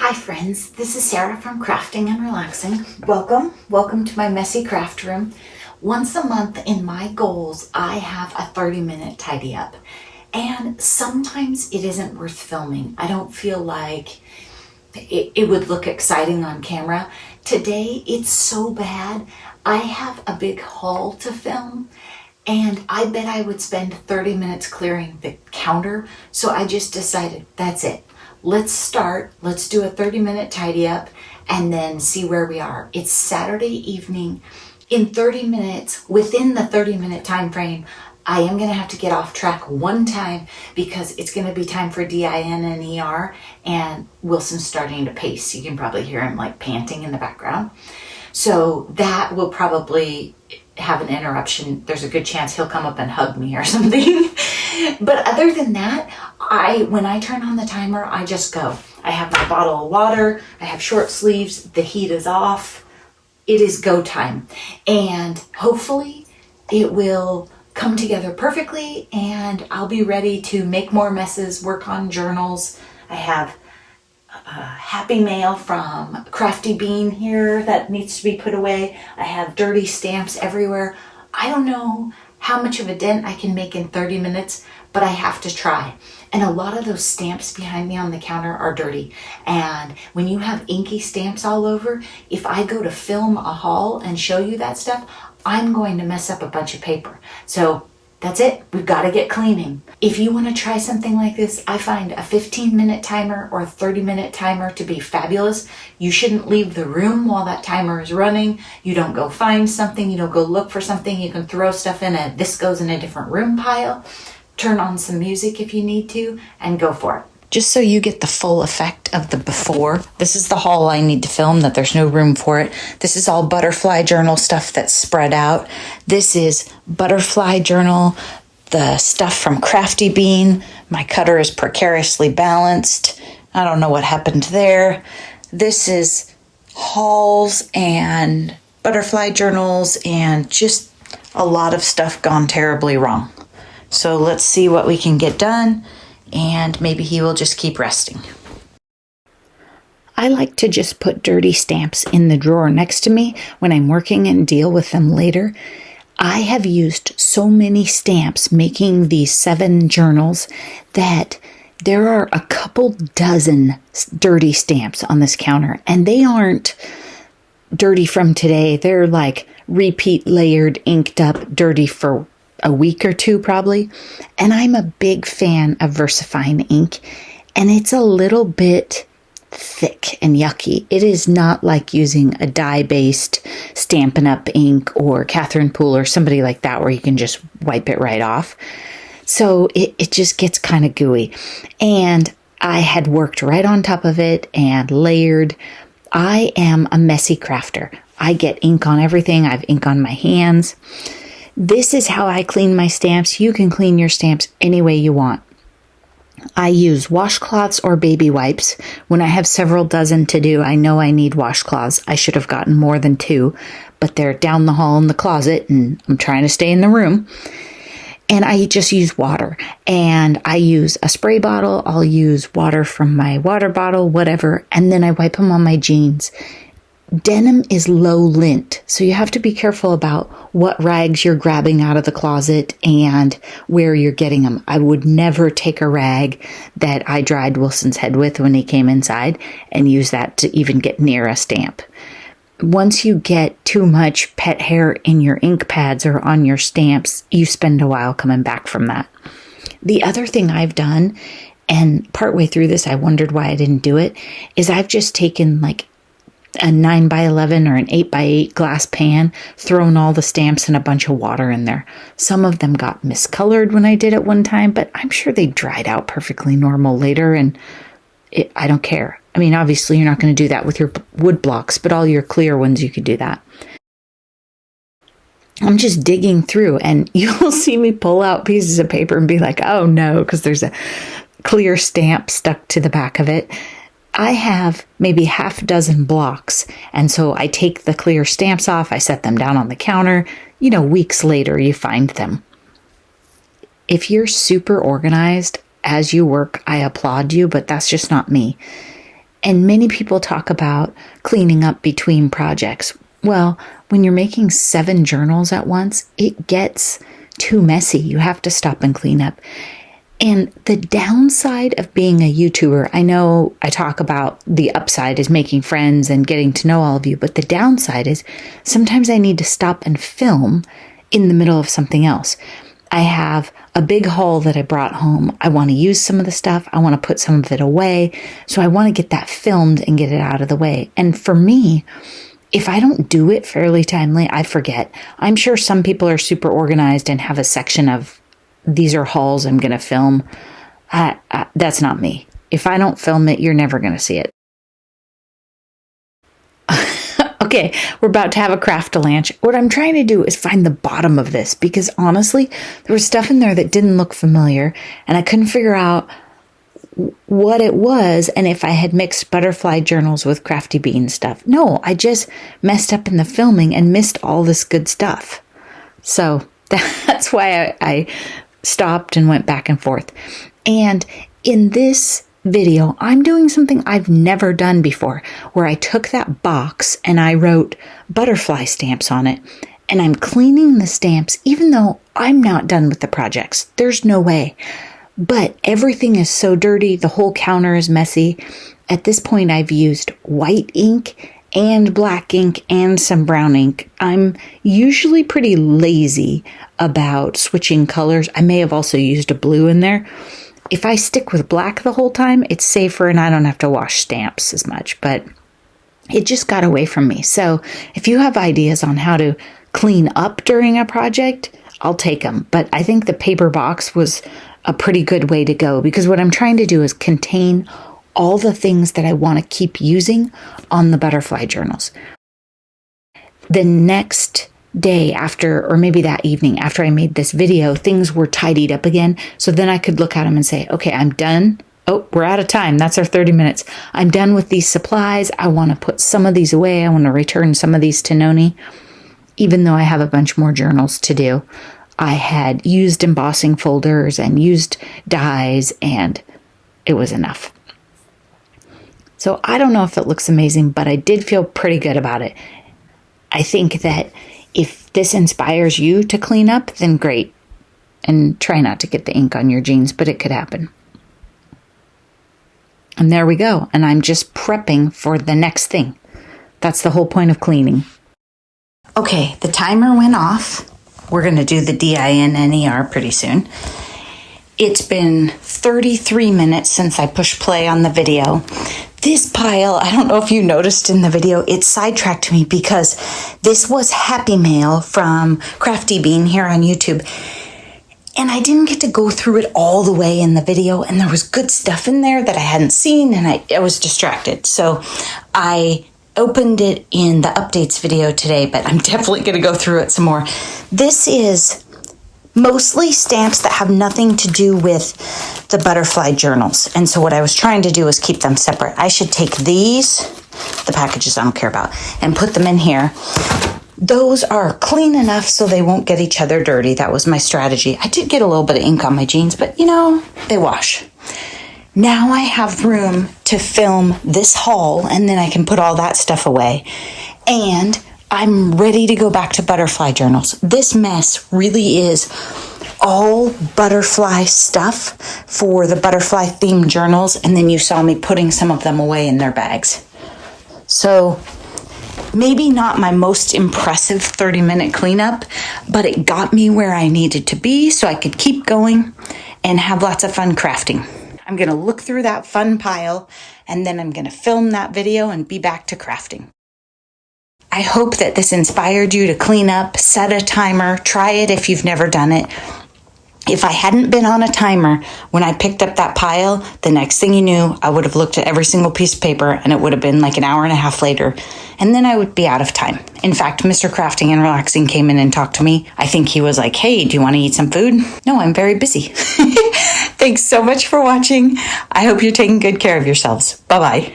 Hi friends, this is Sarah from Crafting and Relaxing. Welcome to my messy craft room. Once a month in my goals, I have a 30-minute tidy up. And sometimes it isn't worth filming. I don't feel like it would look exciting on camera. Today, it's so bad. I have a big haul to film. And I bet I would spend 30 minutes clearing the counter. So I just decided, that's it. Let's start. Let's do a 30-minute tidy up and then see where we are. It's Saturday evening. In 30 minutes, within the 30-minute time frame, I am going to have to get off track one time because it's going to be time for DIN and ER, and Wilson's starting to pace. You can probably hear him like panting in the background. So that will probably have an interruption. There's a good chance he'll come up and hug me or something. But other than that, when I turn on the timer, I just go. I have my bottle of water. I have short sleeves. The heat is off. It is go time. And hopefully it will come together perfectly and I'll be ready to make more messes, work on journals. I have happy mail from Crafty Bean here that needs to be put away. I have dirty stamps everywhere. I don't know how much of a dent I can make in 30 minutes, but I have to try. And a lot of those stamps behind me on the counter are dirty. And when you have inky stamps all over, if I go to film a haul and show you that stuff, I'm going to mess up a bunch of paper. So that's it. We've got to get cleaning. If you want to try something like this, I find a 15-minute timer or a 30-minute timer to be fabulous. You shouldn't leave the room while that timer is running. You don't go find something. You don't go look for something. You can throw stuff in a this goes in a different room pile. Turn on some music if you need to and go for it. Just so you get the full effect of the before, this is the haul I need to film that there's no room for it. This is all butterfly journal stuff that's spread out. This is butterfly journal, the stuff from Crafty Bean. My cutter is precariously balanced. I don't know what happened there. This is hauls and butterfly journals and just a lot of stuff gone terribly wrong. So let's see what we can get done. And maybe he will just keep resting. I like to just put dirty stamps in the drawer next to me when I'm working and deal with them later. I have used so many stamps making these 7 journals that there are a couple dozen dirty stamps on this counter, and they aren't dirty from today. They're like repeat layered, inked up, dirty for a week or two probably. And I'm a big fan of VersaFine ink, and it's a little bit thick and yucky. It is not like using a dye-based Stampin' Up! Ink or Catherine Poole or somebody like that where you can just wipe it right off. So it just gets kind of gooey. And I had worked right on top of it and layered. I am a messy crafter. I get ink on everything. I have ink on my hands. This is how I clean my stamps. You can clean your stamps any way you want. I use washcloths or baby wipes. When I have several dozen to do, I know I need washcloths. I should have gotten more than 2, but they're down the hall in the closet and I'm trying to stay in the room. And I just use water, and I use a spray bottle. I'll use water from my water bottle, whatever, and then I wipe them on my jeans. Denim is low lint, so you have to be careful about what rags you're grabbing out of the closet and where you're getting them. I would never take a rag that I dried Wilson's head with when he came inside and use that to even get near a stamp. Once you get too much pet hair in your ink pads or on your stamps, you spend a while coming back from that. The other thing I've done, and partway through this I wondered why I didn't do it, is I've just taken like a 9x11 or an 8x8 glass pan, thrown all the stamps and a bunch of water in there. Some of them got miscolored when I did it one time, but I'm sure they dried out perfectly normal later, and I don't care. I mean, obviously you're not going to do that with your wood blocks, but all your clear ones you could do that. I'm just digging through, and you'll see me pull out pieces of paper and be like, oh no, because there's a clear stamp stuck to the back of it. I have maybe half a dozen blocks, and so I take the clear stamps off, I set them down on the counter. Weeks later you find them. If you're super organized as you work, I applaud you, but that's just not me. And many people talk about cleaning up between projects. Well, when you're making 7 journals at once, it gets too messy. You have to stop and clean up. And the downside of being a YouTuber, I know I talk about the upside is making friends and getting to know all of you, but the downside is sometimes I need to stop and film in the middle of something else. I have a big haul that I brought home. I want to use some of the stuff. I want to put some of it away. So I want to get that filmed and get it out of the way. And for me, if I don't do it fairly timely, I forget. I'm sure some people are super organized and have a section of these are hauls I'm going to film. That's not me. If I don't film it, you're never going to see it. Okay, we're about to have a craft-a-lanch. What I'm trying to do is find the bottom of this because honestly, there was stuff in there that didn't look familiar and I couldn't figure out what it was and if I had mixed butterfly journals with crafty bean stuff. No, I just messed up in the filming and missed all this good stuff. So that's why I stopped and went back and forth. And in this video, I'm doing something I've never done before, where I took that box and I wrote butterfly stamps on it. And I'm cleaning the stamps, even though I'm not done with the projects. There's no way. But everything is so dirty. The whole counter is messy. At this point, I've used white ink and black ink and some brown ink. I'm usually pretty lazy about switching colors. I may have also used a blue in there. If I stick with black the whole time, it's safer and I don't have to wash stamps as much, but it just got away from me. So if you have ideas on how to clean up during a project, I'll take them. But I think the paper box was a pretty good way to go because what I'm trying to do is contain all the things that I want to keep using on the butterfly journals. The next day after, or maybe that evening after I made this video, things were tidied up again. So then I could look at them and say, okay, I'm done. Oh, we're out of time. That's our 30 minutes. I'm done with these supplies. I want to put some of these away. I want to return some of these to Noni, even though I have a bunch more journals to do. I had used embossing folders and used dies, and it was enough. So I don't know if it looks amazing, but I did feel pretty good about it. I think that if this inspires you to clean up, then great. And try not to get the ink on your jeans, but it could happen. And there we go. And I'm just prepping for the next thing. That's the whole point of cleaning. Okay, the timer went off. We're going to do the DINNER pretty soon. It's been 33 minutes since I pushed play on the video. This pile, I don't know if you noticed in the video, it sidetracked me because this was Happy Mail from Crafty Bean here on YouTube. And I didn't get to go through it all the way in the video. And there was good stuff in there that I hadn't seen and I was distracted. So I opened it in the updates video today, but I'm definitely going to go through it some more. This is mostly stamps that have nothing to do with the butterfly journals. And so what I was trying to do is keep them separate. I should take these, the packages I don't care about, and put them in here. Those are clean enough so they won't get each other dirty. That was my strategy. I did get a little bit of ink on my jeans, but you know, they wash. Now I have room to film this haul and then I can put all that stuff away. And I'm ready to go back to butterfly journals. This mess really is all butterfly stuff for the butterfly themed journals. And then you saw me putting some of them away in their bags. So maybe not my most impressive 30-minute cleanup, but it got me where I needed to be so I could keep going and have lots of fun crafting. I'm going to look through that fun pile and then I'm going to film that video and be back to crafting. I hope that this inspired you to clean up, set a timer, try it if you've never done it. If I hadn't been on a timer when I picked up that pile, the next thing you knew, I would have looked at every single piece of paper and it would have been like an hour and a half later. And then I would be out of time. In fact, Mr. Crafting and Relaxing came in and talked to me. I think he was like, hey, do you want to eat some food? No, I'm very busy. Thanks so much for watching. I hope you're taking good care of yourselves. Bye-bye.